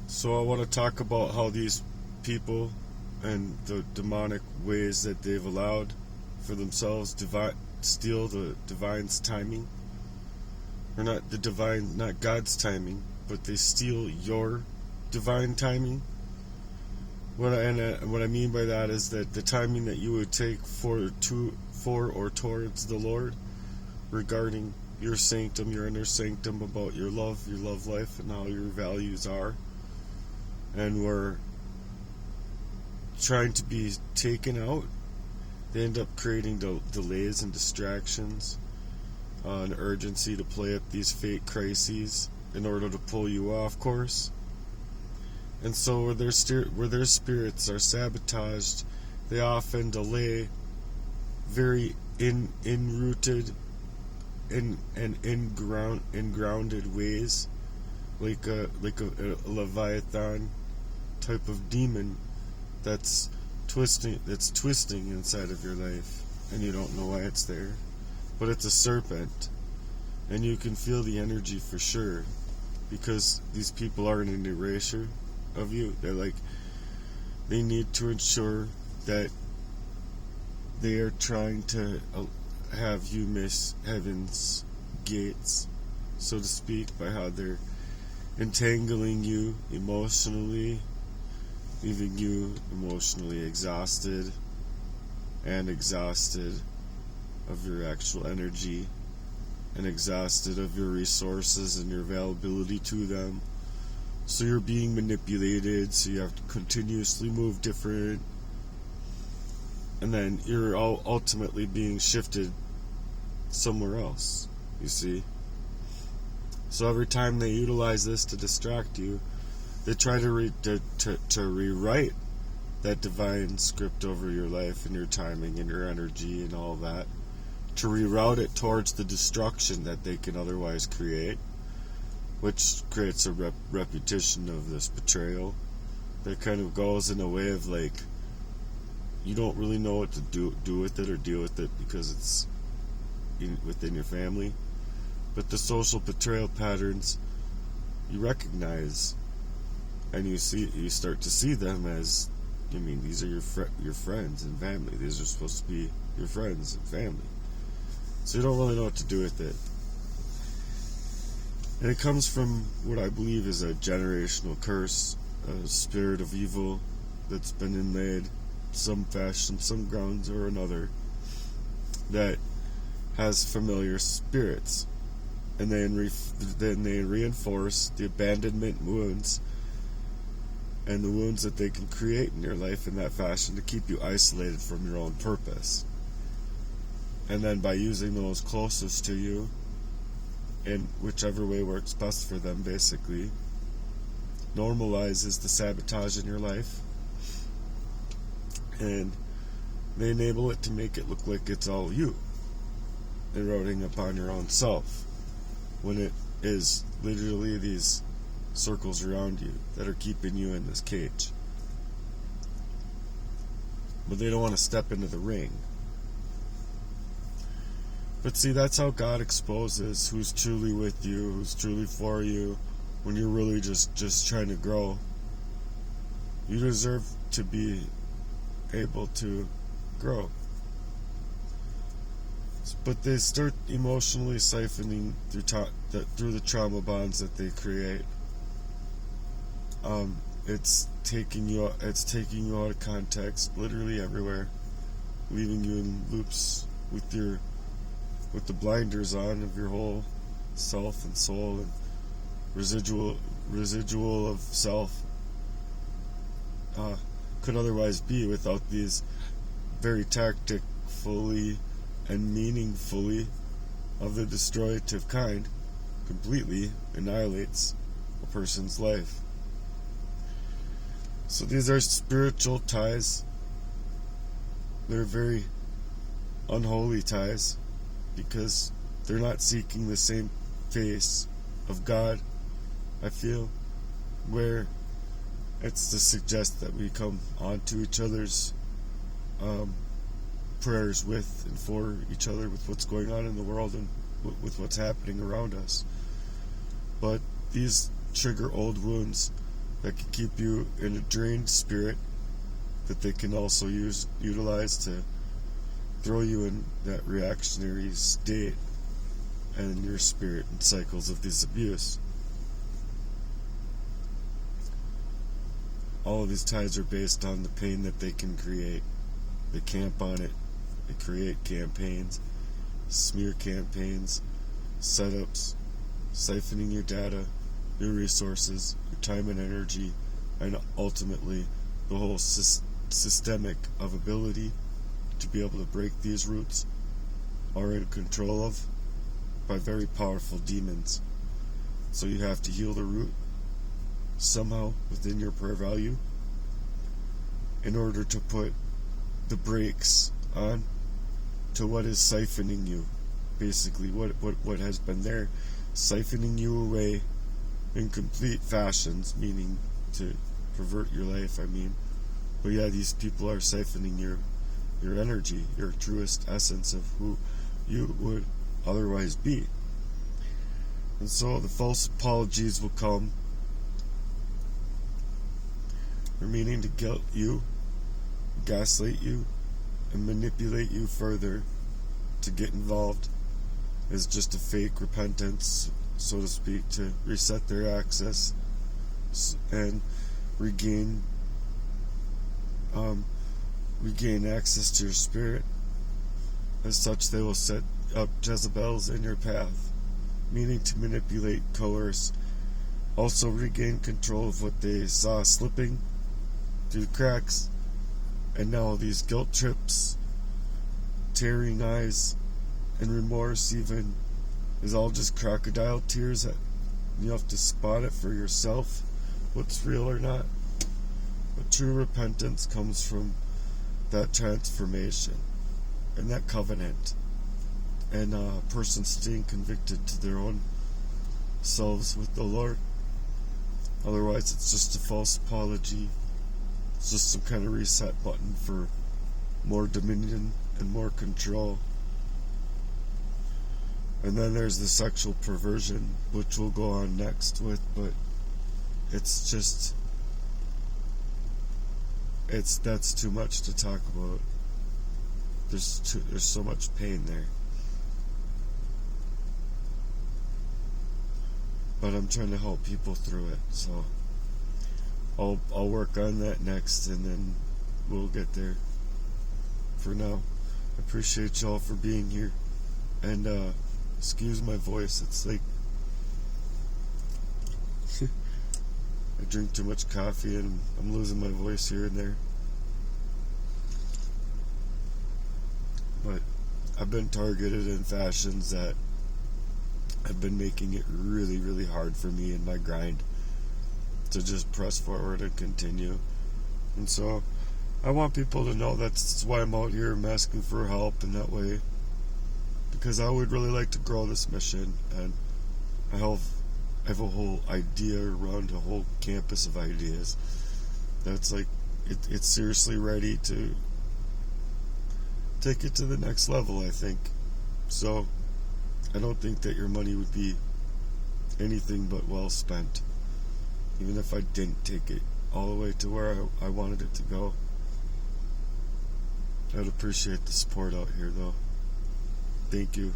So I want to talk about how these people and the demonic ways that they've allowed for themselves steal the divine's timing, or not the divine, not God's timing, but they steal your divine timing. What I mean by that is that the timing that you would take for or towards the Lord regarding your sanctum, your inner sanctum, about your love life, and how your values are, and we're trying to be taken out, they end up creating delays and distractions, an urgency to play up these fake crises in order to pull you off course. And so where their spirits are sabotaged, they often delay very in-rooted and grounded ways, like a Leviathan type of demon that's twisting inside of your life, and you don't know why it's there, but it's a serpent, and you can feel the energy for sure, because these people are in an erasure of you. They need to ensure that they are trying to have you miss heaven's gates, so to speak, by how they're entangling you emotionally, leaving you emotionally exhausted of your actual energy, and exhausted of your resources and your availability to them. So you're being manipulated, so you have to continuously move different, and then you're ultimately being shifted somewhere else, you see. So every time they utilize this to distract you, they try to rewrite that divine script over your life and your timing and your energy and all that, to reroute it towards the destruction that they can otherwise create, which creates a repetition of this betrayal that kind of goes in a way of like, you don't really know what to do with it or deal with it because it's within your family. But the social betrayal patterns you recognize, and you start to see them as, these are your friends and family. These are supposed to be your friends and family. So you don't really know what to do with it. And it comes from what I believe is a generational curse, a spirit of evil that's been inlaid some fashion, some grounds or another, that has familiar spirits, and then they reinforce the abandonment wounds and the wounds that they can create in your life in that fashion to keep you isolated from your own purpose. And then by using those closest to you in whichever way works best for them, basically normalizes the sabotage in your life, and they enable it to make it look like it's all you, eroding upon your own self, when it is literally these circles around you that are keeping you in this cage. But they don't want to step into the ring. But see, that's how God exposes who's truly with you, who's truly for you, when you're really just trying to grow. You deserve to be able to grow. But they start emotionally siphoning through the trauma bonds that they create. It's taking you out of context, literally everywhere, leaving you in loops with the blinders on of your whole self and soul, and residual of self could otherwise be without these very tactfully and meaningfully of the destructive kind. Completely annihilates a person's life. So these are spiritual ties. They're very unholy ties, because they're not seeking the same face of God, I feel, where it's to suggest that we come onto each other's prayers with and for each other, with what's going on in the world and with what's happening around us. But these trigger old wounds that can keep you in a drained spirit that they can also utilize to throw you in that reactionary state and your spirit and cycles of this abuse. All of these ties are based on the pain that they can create. They camp on it. They create campaigns, smear campaigns, setups, siphoning your data, your resources, your time and energy, and ultimately the whole systemic of ability to be able to break these roots are in control of by very powerful demons. So you have to heal the root somehow within your prayer value in order to put the brakes on to what is siphoning you. Basically what has been there, siphoning you away in complete fashions, meaning to pervert your life, But yeah, these people are siphoning your energy, your truest essence of who you would otherwise be. And so the false apologies will come. They're meaning to guilt you, gaslight you, and manipulate you further to get involved as just a fake repentance, so to speak, to reset their access and regain access to your spirit. As such, they will set up Jezebels in your path, meaning to manipulate, coerce, also regain control of what they saw slipping through the cracks, and now these guilt trips, tearing eyes, and remorse even is all just crocodile tears that you have to spot it for yourself, what's real or not. But true repentance comes from that transformation and that covenant, and a person staying convicted to their own selves with the Lord. Otherwise, it's just a false apology. It's just some kind of reset button for more dominion and more control. And then there's the sexual perversion, which we'll go on next with, but it's just, that's too much to talk about. There's so much pain there. But I'm trying to help people through it, so I'll work on that next, and then we'll get there. For now, I appreciate y'all for being here, and excuse my voice. It's like I drink too much coffee and I'm losing my voice here and there. But I've been targeted in fashions that have been making it really, really hard for me in my grind to just press forward and continue. And so I want people to know that's why I'm out here. I'm asking for help in that way, because I would really like to grow this mission, and I have a whole idea around a whole campus of ideas that's like it's seriously ready to take it to the next level, I think. So I don't think that your money would be anything but well spent, even if I didn't take it all the way to where I wanted it to go. I'd appreciate the support out here, though. Thank you.